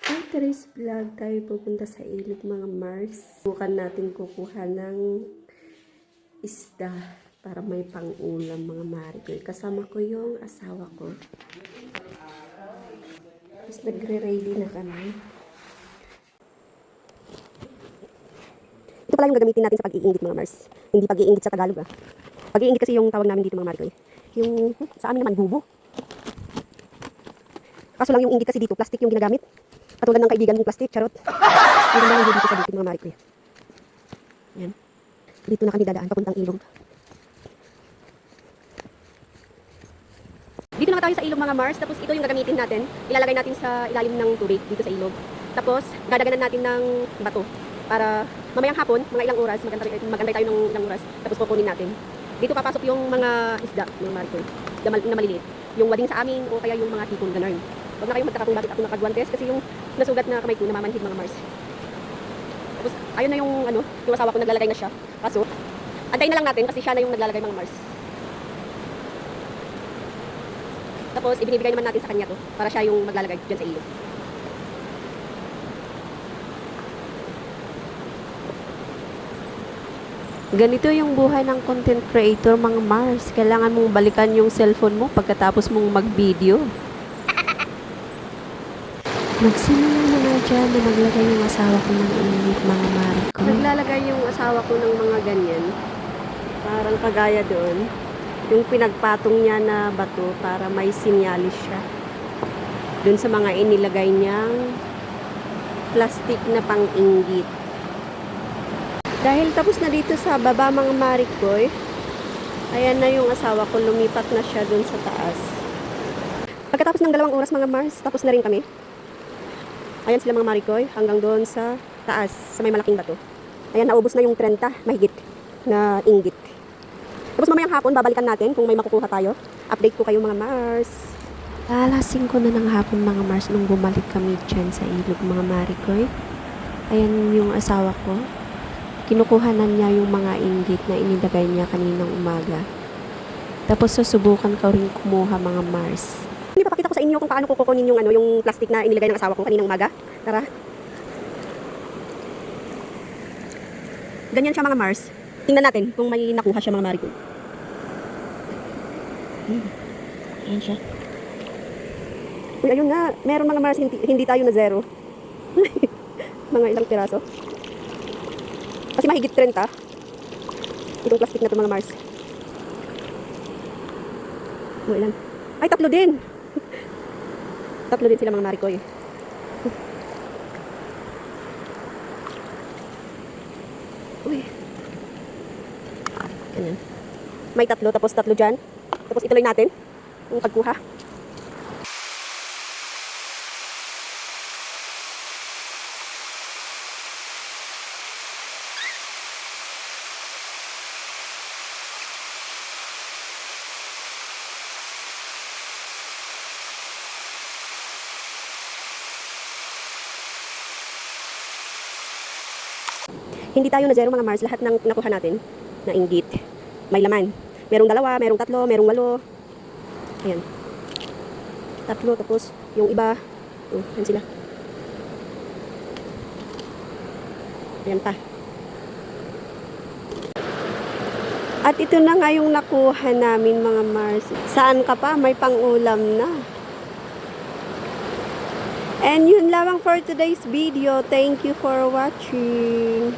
For today's vlog, tayo pupunta sa ilog mga Mars. Bukan natin kukuha ng isda para may pang-ulam mga Marigoy. Kasama ko yung asawa ko. Tapos nagre-ready na kami. Ito pala yung gagamitin natin sa pag-iinggit mga Mars. Hindi pag-iinggit sa Tagalog ah. Pag-iinggit kasi yung tawag namin dito mga Marigoy. Yung sa amin naman bubo. Kaso lang yung inggit kasi dito, plastic yung ginagamit. Katulad ng kaibigan mong plastic, charot. Hindi naman yung dito sa bukid mga Marigoy. Yan. Dito na kami dadaan, papuntang ilog. Dito na nga tayo sa ilog mga Mars, tapos ito yung gagamitin natin. Ilalagay natin sa ilalim ng tubig dito sa ilog. Tapos, dadaganan natin ng bato. Para mamayang hapon, mga ilang oras, magantay tayo ng ilang oras, tapos kukunin natin. Dito papasok yung mga isda, mga Marigoy. Isda na maliliit. Yung wading sa amin, o kaya yung mga hipon, ganun. Huwag na kayong magtaka kung bakit ako nakagwantes, kasi yung nasugat na kamay ko, namamanhid mga Mars. Tapos, ayun na yung, yung asawa ko naglalagay na siya. Kaso, antayin na lang natin kasi siya na yung naglalagay mga Mars. Tapos, ibinibigay naman natin sa kanya to para siya yung maglalagay dyan sa ilog. Ganito yung buhay ng content creator mga Mars. Kailangan mong balikan yung cellphone mo pagkatapos mong mag-video. Nagsimula na nga dyan na maglagay yung asawa ko ng init mga Mariko. Naglalagay yung asawa ko ng mga ganyan. Parang kagaya doon. Yung pinagpatong niya na bato para may sinyalis siya. Doon sa mga inilagay niyang plastic na pang-inggit. Dahil tapos na dito sa baba mga Marikoy, ayan na yung asawa ko, lumipat na siya doon sa taas. Pagkatapos ng 2 oras mga Mars, tapos na rin kami. Ayan sila mga Marigoy, hanggang doon sa taas, sa may malaking bato. Ayan, naubos na yung 30, mahigit na inggit. Tapos mamayang hapon, babalikan natin kung may makukuha tayo. Update ko kayo mga Mars. Alas 5 na ng hapon mga Mars nung bumalik kami dyan sa ilog mga Marigoy. Ayan yung asawa ko. Kinukuhanan niya yung mga inggit na inilagay niya kaninang umaga. Tapos susubukan ko rin kumuha mga Mars. Hindi papakita ko sa inyo kung paano ko kukunin yung yung plastic na inilagay ng asawa ko kaninang umaga. Tara. Ganyan siya mga Mars. Tingnan natin kung may nakuha siya mga Marigoy. Ayan siya. Uy, ayun nga. Meron mga Mars, hindi tayo na zero. Mga ilang piraso. Kasi mahigit 30. Itong plastic na ito mga Mars. O, ilan? Ay, 3 din. 3 din sila mga Marigoy. Uy. Ganyan. May 3, tapos 3 dyan. Tapos ituloy natin yung pagkuha. Hindi tayo na zero mga Mars. Lahat ng nakuha natin na inggit may laman. Merong 2, merong 3, merong 8. Ayan. 3, tapos yung iba. Ayan sila. Ayan pa. At ito na nga yung nakuha namin mga Mars. Saan ka pa? May pang-ulam na. And yun lamang for today's video. Thank you for watching.